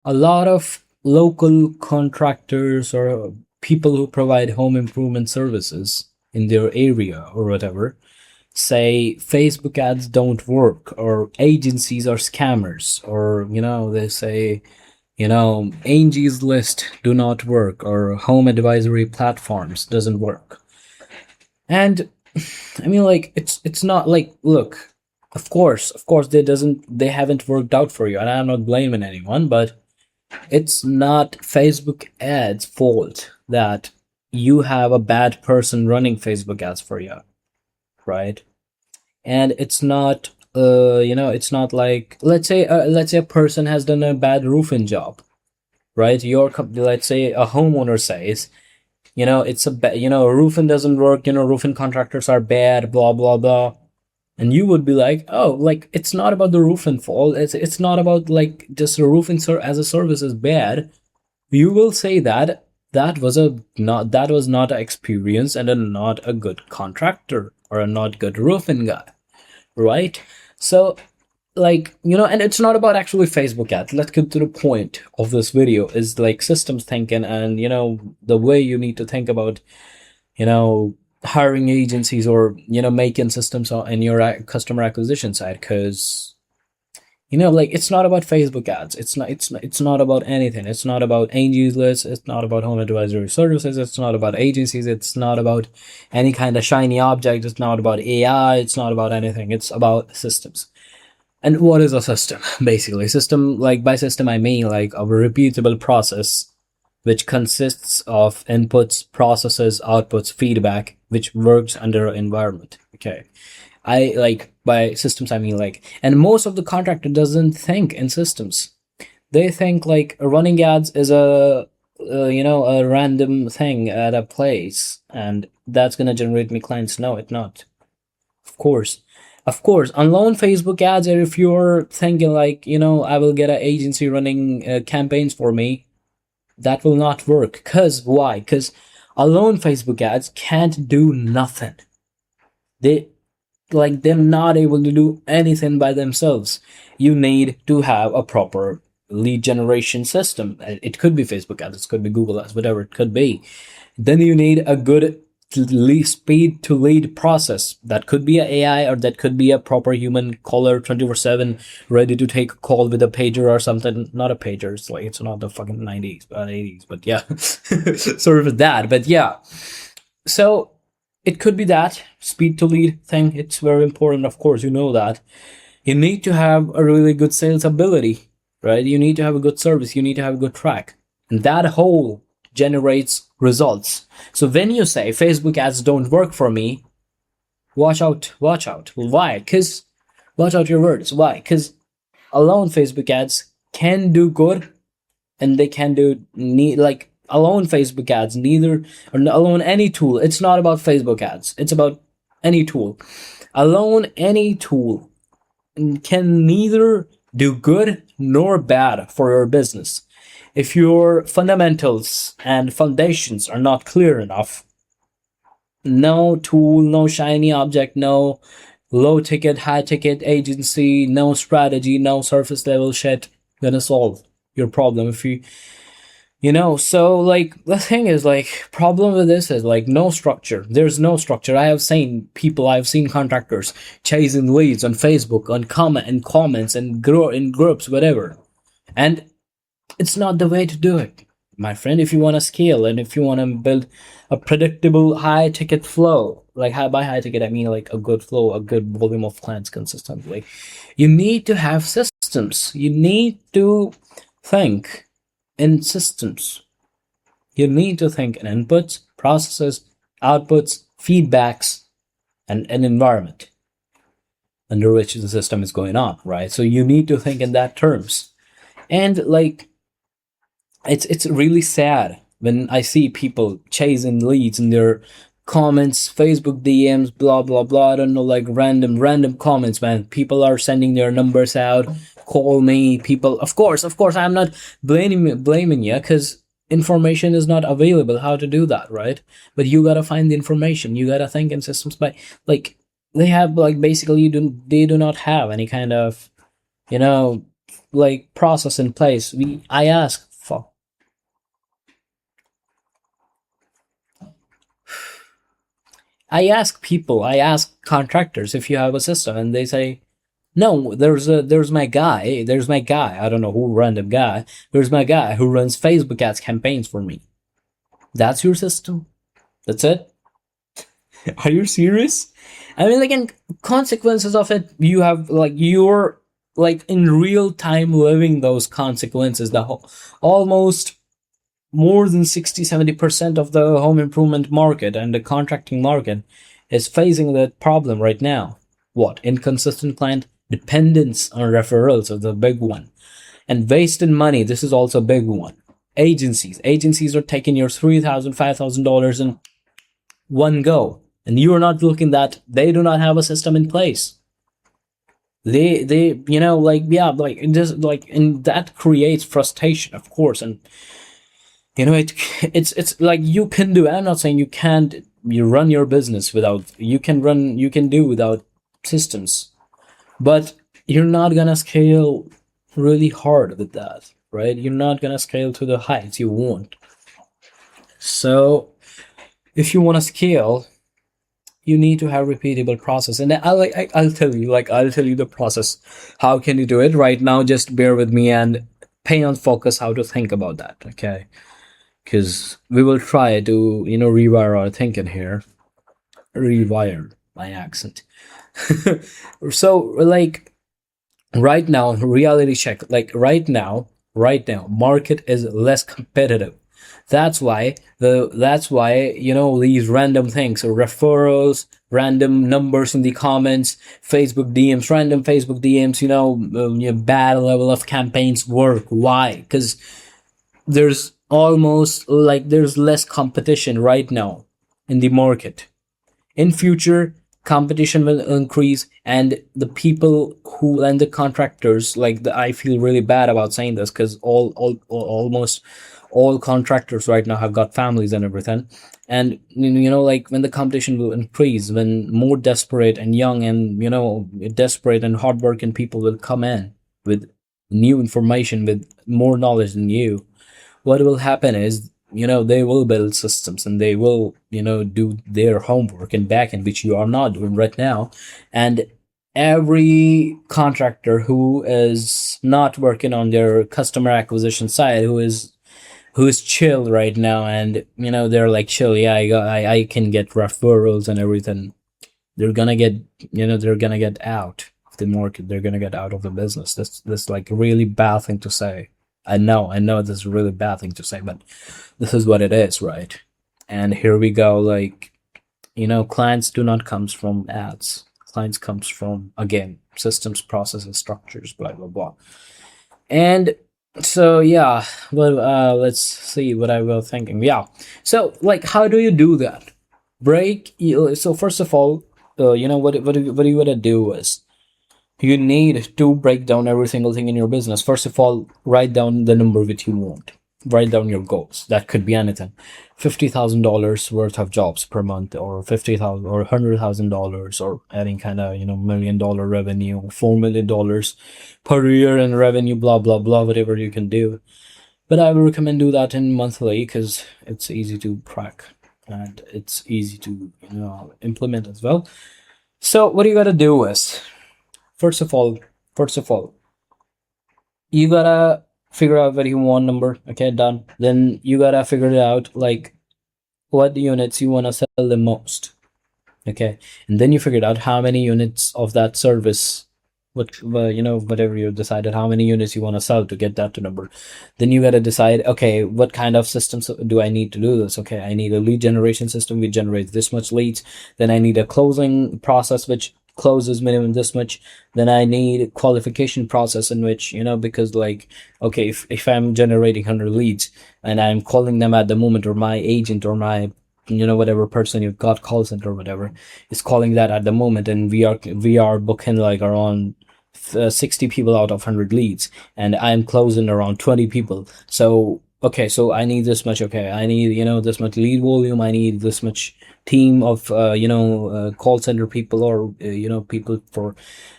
A lot of local contractors or people who provide home improvement services in their area or whatever say Facebook ads don't work, or agencies are scammers, or they say Angie's List do not work, or home advisory platforms doesn't work. And I mean, like, it's not like, look, of course they haven't worked out for you, and I'm not blaming anyone, but it's not Facebook ads fault that you have a bad person running Facebook ads for you, right? And it's not it's not like, let's say a person has done a bad roofing job, right? Let's say a homeowner says, it's roofing doesn't work, roofing contractors are bad, blah blah blah. And you would be like, oh, like, it's not about the roofing fault, it's not about, like, just the roofing as a service is bad. You will say that that was not an experience and not a good contractor or a not good roofing guy, right? So, like, and it's not about actually Facebook ads. Let's get to the point of this video, is like systems thinking, and the way you need to think about you know hiring agencies, or making systems in your customer acquisition side. Because like, it's not about Facebook ads, it's not about anything. It's not about Angie's List, it's not about home advisory services, it's not about agencies, it's not about any kind of shiny object, it's not about AI, it's not about anything. It's about systems. And what is a system? Basically, system, like, by system I mean like a repeatable process which consists of inputs, processes, outputs, feedback, which works under an environment. Okay. I like, by systems I mean, like, and most of the contractor doesn't think in systems. They think like running ads is a random thing at a place, and that's gonna generate me clients. No, it's not. Of course. Of course, alone Facebook ads, or if you're thinking like, I will get an agency running campaigns for me, that will not work. Because why? Because alone Facebook ads can't do nothing. They, like, they're not able to do anything by themselves. You need to have a proper lead generation system. It could be Facebook ads, it could be Google ads, whatever it could be. Then you need a good speed to lead process. That could be a AI, or that could be a proper human caller, 24/7, ready to take a call with a pager or something. Not a pager, it's like, it's not the fucking 90s but 80s, but yeah. Sort of that, but yeah. So it could be that speed to lead thing. It's very important, of course, that. You need to have a really good sales ability, right? You need to have a good service, you need to have a good track, and that whole generates results. So when you say Facebook ads don't work for me, watch out, watch out. Why? Because, watch out your words. Why? Because alone Facebook ads can do good, and they can do like, alone Facebook ads, neither, or alone any tool. It's not about Facebook ads, it's about any tool. Alone any tool can neither do good nor bad for your business. If your fundamentals and foundations are not clear enough, no tool, no shiny object, no low ticket, high ticket agency, no strategy, no surface level shit gonna solve your problem. If so, like, the thing is, like, problem with this is, like, no structure. There's no structure. I've seen contractors chasing leads on Facebook, on comments, and grow in groups, whatever. And it's not the way to do it, my friend. If you want to scale, and if you want to build a predictable high ticket flow, like, by high ticket I mean like a good flow, a good volume of clients consistently, you need to have systems. You need to think in systems. You need to think in inputs, processes, outputs, feedbacks, and an environment under which the system is going on, right? So you need to think in that terms. And, like, it's really sad when I see people chasing leads in their comments, Facebook DMs, blah blah blah. I don't know, like, random comments, man. People are sending their numbers out. Call me, people. Of course, I'm not blaming you, because information is not available how to do that, right? But you gotta find the information. You gotta think in systems. By, like, they do not have any kind of, you know like process in place. I ask contractors if you have a system, and they say no. There's my guy. I don't know who random guy. There's my guy who runs Facebook ads campaigns for me. That's your system. That's it. Are you serious? I mean, like, in consequences of it, you have like you're like in real time living those consequences. Almost more than 60-70% of the home improvement market and the contracting market is facing that problem right now. What? Inconsistent client dependence on referrals is the big one. And wasted money, this is also a big one. Agencies are taking your $3,000, $5,000 in one go. And you are not looking that they do not have a system in place. They like, yeah, like just like, and that creates frustration, of course. And it's like, you can do, I'm not saying you can't, you run your business without, you can do without systems, but you're not gonna scale really hard with that, right? You're not gonna scale to the heights you want. So if you want to scale, you need to have repeatable process. And I'll tell you, the process. How can you do it right now? Just bear with me and pay on focus how to think about that, okay? Because we will try to rewire our thinking here. Rewire my accent. So, like, right now, reality check, like, right now market is less competitive. That's why these random things, or referrals, random numbers in the comments, random Facebook DMs, bad level of campaigns work. Why? Because there's less competition right now in the market. In future, competition will increase, and the people who and the contractors, I feel really bad about saying this, because almost all contractors right now have got families and everything. And like, when the competition will increase, when more desperate and young and desperate and hardworking people will come in with new information, with more knowledge than you, what will happen is, they will build systems, and they will do their homework in backend, which you are not doing right now. And every contractor who is not working on their customer acquisition side, who is chill right now, and they're like, chill, yeah, I can get referrals and everything, they're gonna get out of the market. They're gonna get out of the business. This like a really bad thing to say. I know this is a really bad thing to say, but this is what it is, right? And here we go. Like, clients do not comes from ads. Clients comes from, again, systems, processes, structures, blah blah blah. And so, yeah, well, let's see what I was thinking. Yeah, so, like, how do you do that? So first of all, what you gotta do is, you need to break down every single thing in your business. First of all, write down the number which you want. Write down your goals. That could be anything. $50,000 worth of jobs per month, or 50,000, or $100,000, or adding kind of $1 million revenue, $4 million per year in revenue, blah blah blah, whatever you can do. But I would recommend do that in monthly, because it's easy to crack, and it's easy to implement as well. So what you gotta do is, First of all, you gotta figure out where you want number. Okay, done. Then you gotta figure it out, like, what units you wanna sell the most. Okay, and then you figured out how many units of that service, whatever you decided, how many units you want to sell to get that to number. Then you got to decide, okay, what kind of systems do I need to do this? Okay, I need a lead generation system which generates this much leads. Then I need a closing process which closes minimum this much. Then I need a qualification process in which, because, like, okay, if I'm generating 100 leads and I'm calling them at the moment, or my agent, or my whatever person you've got, call center or whatever, is calling that at the moment, and we are booking like around 60 people out of 100 leads, and I'm closing around 20 people. So okay, so I need this much. Okay, I need, this much lead volume. I need this much team of call center people, or people for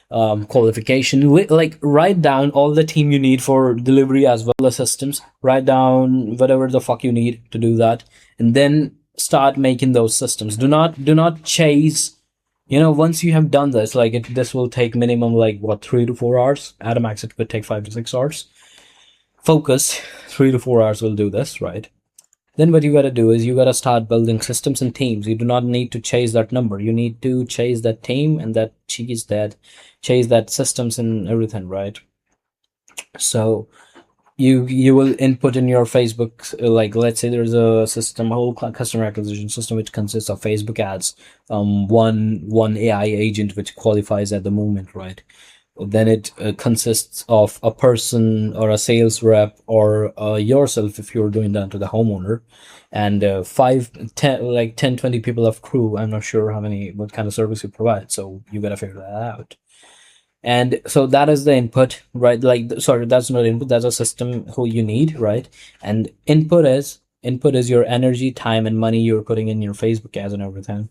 qualification. Like, write down all the team you need for delivery as well as systems. Write down whatever the fuck you need to do that, and then start making those systems. Do not chase. Once you have done this, like, this will take minimum, like, what, 3 to 4 hours. At a max, it could take 5 to 6 hours. Focus. 3 to 4 hours will do this, right? Then what you got to do is you got to start building systems and teams. You do not need to chase that number. You need to chase that team, and that chase that systems and everything, right? So you will input in your Facebook, like, let's say there's a system, a whole customer acquisition system, which consists of Facebook ads, one AI agent which qualifies at the moment, right? Then it consists of a person or a sales rep, or yourself if you're doing that to the homeowner, and 5 10, like 10 20 people of crew. I'm not sure what kind of service you provide, so you gotta figure that out. And so that is the input, right? Like, sorry, that's not input, that's a system who you need, right? And input is your energy, time, and money you're putting in your Facebook ads and everything.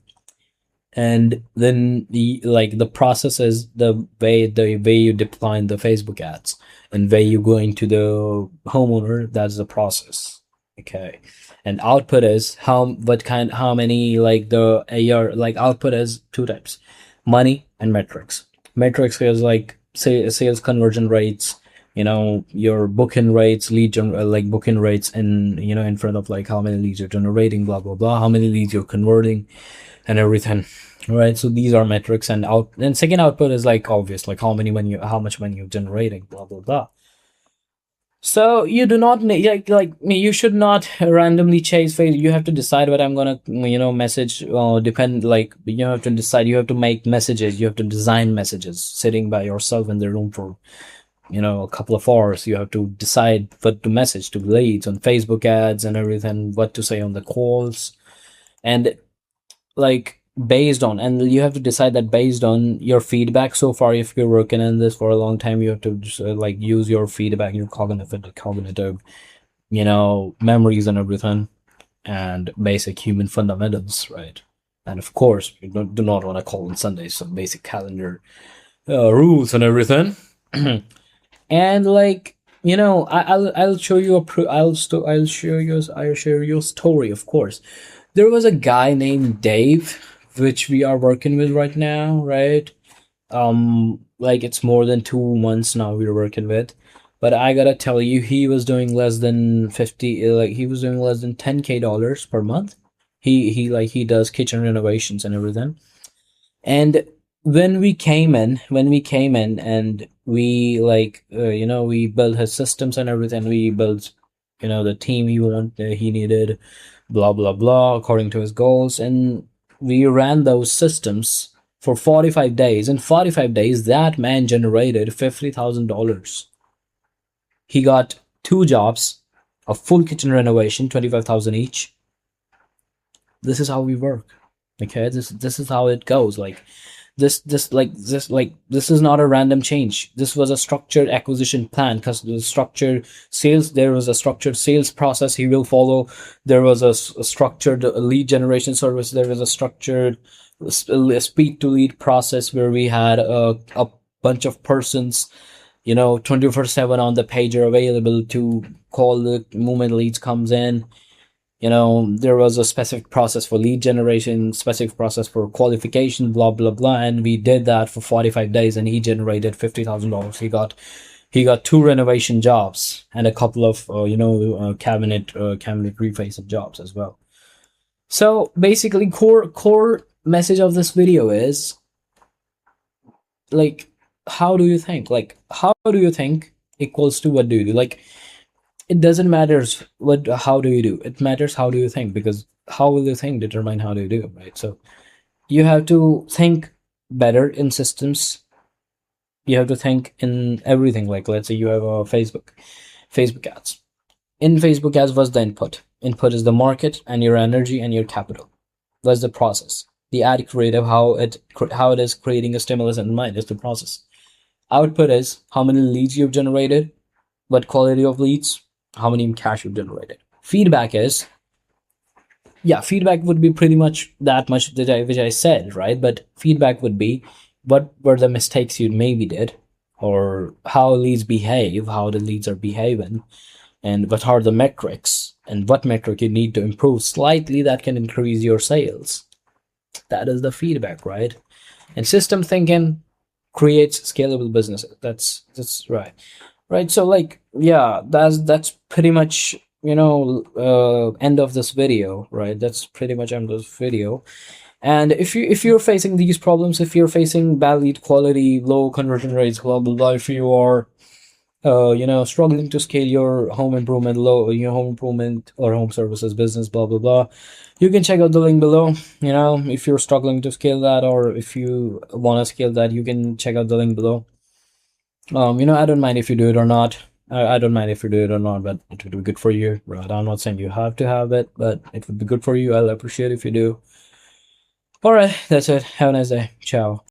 And then the process is the way you deploy the Facebook ads, and way you go into the homeowner. That's the process. Okay. And output is how many, like, the AR, like, output is two types: money and metrics. Metrics is like, say, sales conversion rates, your booking rates, like booking rates, and in front of, like, how many leads you're generating, blah blah blah, how many leads you're converting, and everything. Right, so these are metrics. And second output is, like, obvious, like, how much money you're generating, blah blah blah. So you do not need, like me, you should not randomly chase face. You have to decide what I'm gonna, message. Depend, like, you have to decide. You have to make messages. You have to design messages sitting by yourself in the room for a couple of hours. You have to decide what to message to leads on Facebook ads and everything, what to say on the calls, and, like, and you have to decide that based on your feedback so far. If you're working in this for a long time, you have to just, like, use your feedback, your cognitive memories and everything, and basic human fundamentals, right? And of course, you do not want to call on Sundays, so basic calendar rules and everything. And, like, I'll show you I'll share you a story. Of course, there was a guy named Dave, which we are working with right now, right? Like, it's more than 2 months now we're working with. But I gotta tell you, he was doing less than 50, like, he was doing less than $10K per month. He does kitchen renovations and everything. And when we came in and we, like, we built his systems and everything, we built, the team he needed, blah blah blah, according to his goals, and we ran those systems for 45 days. In 45 days, that man generated $50,000. He got 2 jobs, a full kitchen renovation, 25,000 each. This is how we work. Okay, this is how it goes. Like, this is not a random change. This was a structured acquisition plan, because there was a structured sales process he will follow. There was a structured lead generation service. There was a structured speed to lead process, where we had a bunch of persons, 24/7 on the pager, available to call the moment leads comes in. There was a specific process for lead generation, specific process for qualification, blah blah blah, and we did that for 45 days, and he generated $50,000. He got 2 renovation jobs and a couple of cabinet refacing jobs as well. So basically, core message of this video is, like, how do you think? Like, how do you think equals to what do you do? Like, it doesn't matter how do you do. It matters how do you think, because how will you think determine how do you do, right? So you have to think better in systems. You have to think in everything. Like, let's say you have a Facebook ads. In Facebook ads, what's the input? Input is the market and your energy and your capital. What's the process? The ad creative, how it is creating a stimulus in mind, is the process. Output is how many leads you've generated, what quality of leads, how many cash you've generated. Feedback is, yeah, feedback would be pretty much that much that which I said, right? But feedback would be what were the mistakes you maybe did, or how leads behave, how the leads are behaving, and what are the metrics, and what metric you need to improve slightly that can increase your sales. That is the feedback, right? And system thinking creates scalable businesses. That's right. Right, so like, yeah, that's pretty much, end of this video, right? That's pretty much end of this video. And if you're facing these problems, if you're facing bad lead quality, low conversion rates, blah blah blah, if you are struggling to scale your home improvement, your home improvement or home services business, blah blah blah, you can check out the link below. If you're struggling to scale that, or if you want to scale that, you can check out the link below. I don't mind if you do it or not. I don't mind if you do it or not, but it would be good for you, right? I'm not saying you have to have it, but it would be good for you. I'll appreciate if you do. All right, that's it. Have a nice day. Ciao.